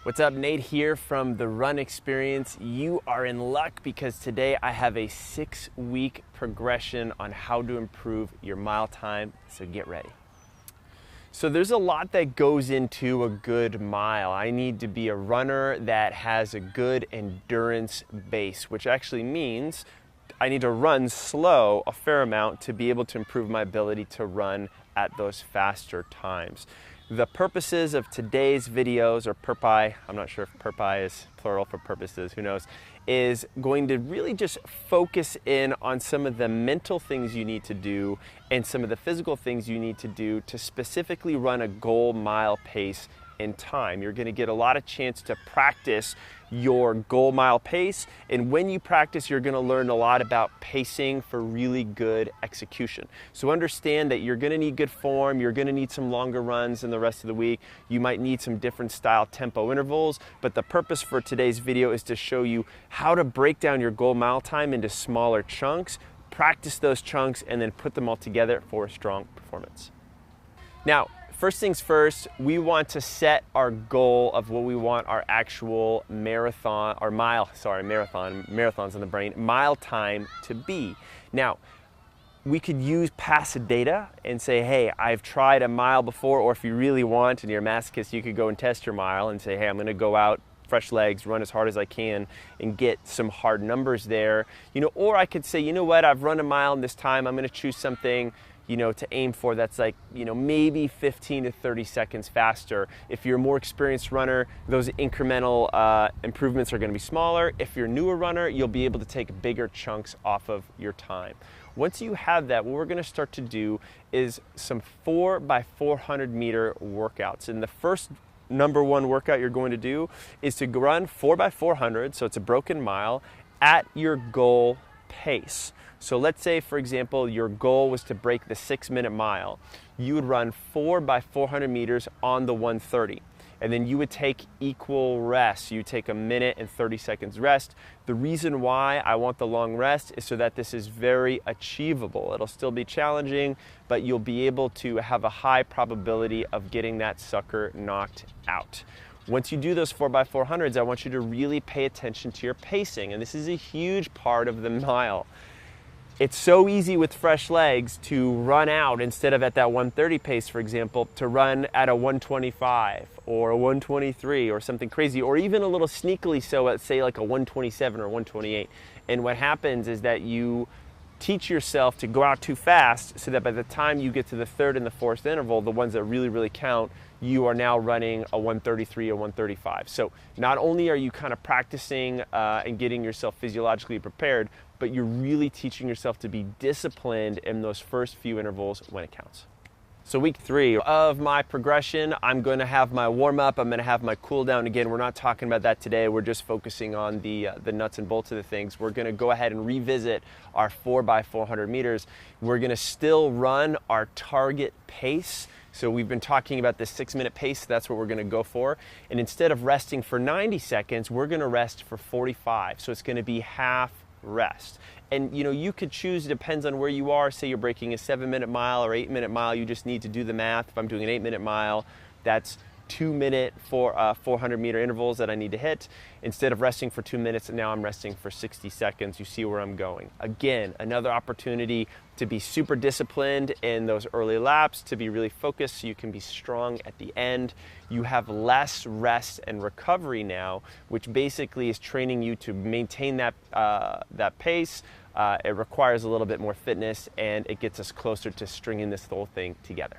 What's up, Nate here from The Run Experience. You are in luck because today I have a 6-week progression on how to improve your mile time, so get ready. So there's a lot that goes into a good mile. I need to be a runner that has a good endurance base, which actually means I need to run slow a fair amount to be able to improve my ability to run at those faster times. The purposes of today's videos, or purpi, I'm not sure if purpi is plural for purposes, who knows, is going to really just focus in on some of the mental things you need to do and some of the physical things you need to do to specifically run a goal mile pace in time. You're going to get a lot of chance to practice your goal mile pace, and when you practice, you're going to learn a lot about pacing for really good execution. So understand that you're going to need good form, you're going to need some longer runs in the rest of the week, you might need some different style tempo intervals, but the purpose for today's video is to show you how to break down your goal mile time into smaller chunks, practice those chunks, and then put them all together for a strong performance. Now, first things first, we want to set our goal of what we want our actual marathon's in the brain, mile time to be. Now, we could use past data and say, hey, I've tried a mile before, or if you really want and you're a masochist, you could go and test your mile and say, hey, I'm gonna go out, fresh legs, run as hard as I can and get some hard numbers there. Or I could say, you know what, I've run a mile in this time, I'm gonna choose something to aim for that's like, maybe 15 to 30 seconds faster. If you're a more experienced runner, those incremental improvements are gonna be smaller. If you're a newer runner, you'll be able to take bigger chunks off of your time. Once you have that, what we're gonna start to do is some 4x400 meter workouts. And the first number one workout you're going to do is to run 4x400, so it's a broken mile, at your goal pace. So let's say, for example, your goal was to break the 6-minute mile. You would run 4x400 meters on the 130. And then you would take equal rest. You take a minute and 30 seconds rest. The reason why I want the long rest is so that this is very achievable. It'll still be challenging, but you'll be able to have a high probability of getting that sucker knocked out. Once you do those 4x400s, I want you to really pay attention to your pacing. And this is a huge part of the mile. It's so easy with fresh legs to run out instead of at that 130 pace, for example, to run at a 125 or a 123 or something crazy, or even a little sneakily so at, say, like a 127 or 128. And what happens is that you teach yourself to go out too fast so that by the time you get to the third and the fourth interval, the ones that really, really count, you are now running a 133 or 135. So not only are you kind of practicing and getting yourself physiologically prepared, but you're really teaching yourself to be disciplined in those first few intervals when it counts. So week 3 of my progression, I'm going to have my warm-up, I'm going to have my cool-down. Again, we're not talking about that today, we're just focusing on the nuts and bolts of the things. We're going to go ahead and revisit our 4x400 meters. We're going to still run our target pace. So we've been talking about this 6-minute pace, that's what we're going to go for. And instead of resting for 90 seconds, we're going to rest for 45. So it's going to be half rest. And you could choose, it depends on where you are. Say you're breaking a 7-minute mile or 8-minute mile, you just need to do the math. If I'm doing an 8-minute mile, that's 2-minute 400 meter intervals that I need to hit. Instead of resting for 2 minutes, now I'm resting for 60 seconds. You see where I'm going. Again, another opportunity to be super disciplined in those early laps, to be really focused so you can be strong at the end. You have less rest and recovery now, which basically is training you to maintain that pace. It requires a little bit more fitness, and it gets us closer to stringing this whole thing together.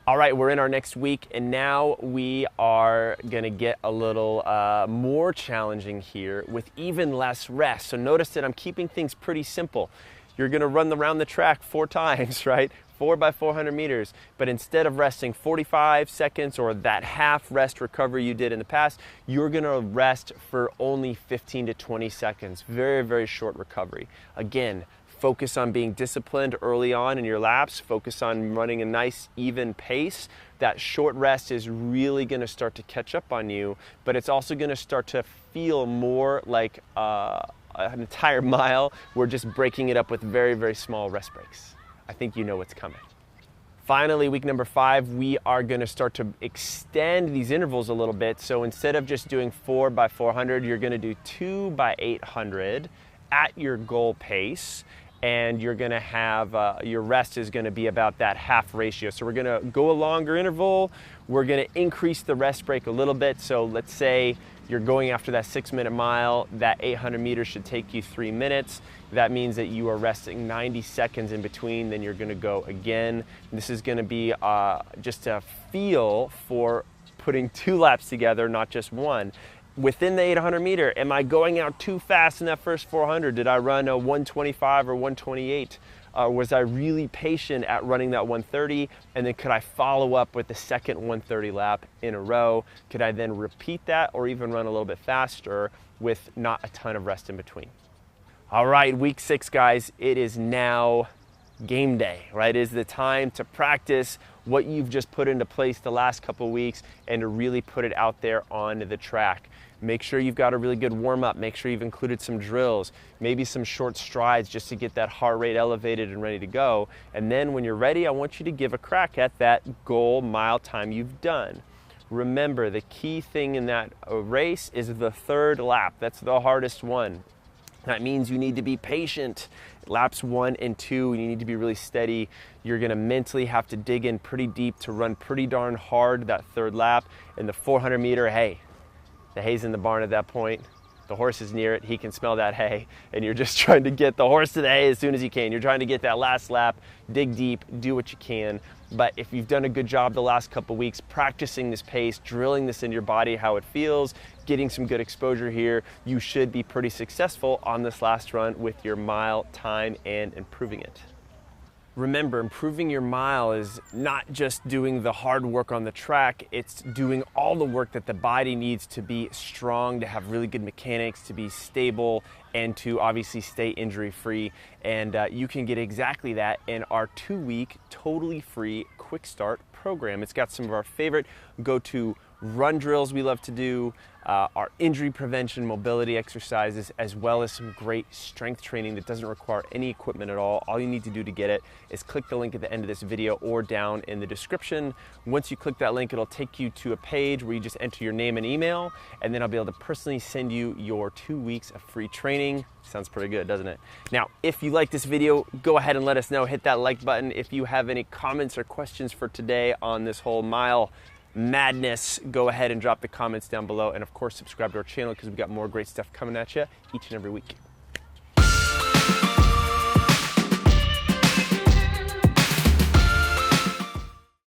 All right, we're in our next week, and now we are gonna get a little more challenging here with even less rest. So notice that I'm keeping things pretty simple. You're gonna run around the track 4 times, right? 4x400 meters, but instead of resting 45 seconds or that half rest recovery you did in the past, you're gonna rest for only 15 to 20 seconds. Very, very short recovery. Again, focus on being disciplined early on in your laps, focus on running a nice even pace. That short rest is really gonna start to catch up on you, but it's also gonna start to feel more like an entire mile. We're just breaking it up with very, very small rest breaks. I think you know what's coming. Finally, week number 5, we are going to start to extend these intervals a little bit. So instead of just doing 4 by 400, you're going to do 2 by 800 at your goal pace. And you're going to have, your rest is going to be about that half ratio. So we're going to go a longer interval. We're going to increase the rest break a little bit. So let's say you're going after that 6-minute mile, that 800 meters should take you 3 minutes. That means that you are resting 90 seconds in between, then you're gonna go again. This is gonna be just a feel for putting 2 laps together, not just one. Within the 800 meter, am I going out too fast in that first 400? Did I run a 125 or 128? Was I really patient at running that 130? And then could I follow up with the second 130 lap in a row? Could I then repeat that or even run a little bit faster with not a ton of rest in between? All right, week 6, guys, it is now game day, right? It is the time to practice what you've just put into place the last couple of weeks and to really put it out there on the track. Make sure you've got a really good warm-up. Make sure you've included some drills, maybe some short strides just to get that heart rate elevated and ready to go. And then when you're ready, I want you to give a crack at that goal mile time you've done. Remember, the key thing in that race is the 3rd lap. That's the hardest one. That means you need to be patient. Laps 1 and 2, you need to be really steady. You're gonna mentally have to dig in pretty deep to run pretty darn hard that 3rd lap. And the 400 meter, hey, the hay's in the barn at that point. The horse is near it, he can smell that hay, and you're just trying to get the horse to the hay as soon as you can. You're trying to get that last lap, dig deep, do what you can. But if you've done a good job the last couple weeks practicing this pace, drilling this in your body, how it feels, getting some good exposure here, you should be pretty successful on this last run with your mile time and improving it. Remember, improving your mile is not just doing the hard work on the track, it's doing all the work that the body needs to be strong, to have really good mechanics, to be stable, and to obviously stay injury-free. And you can get exactly that in our 2-week, totally free Quick Start program. It's got some of our favorite go-to run drills we love to do, our injury prevention mobility exercises, as well as some great strength training that doesn't require any equipment at all. All you need to do to get it is click the link at the end of this video or down in the description. Once you click that link, it'll take you to a page where you just enter your name and email, and then I'll be able to personally send you your 2 weeks of free training. Sounds pretty good, doesn't it? Now, if you like this video, go ahead and let us know. Hit that like button. If you have any comments or questions for today on this whole mile madness, go ahead and drop the comments down below. And of course, subscribe to our channel because we've got more great stuff coming at you each and every week.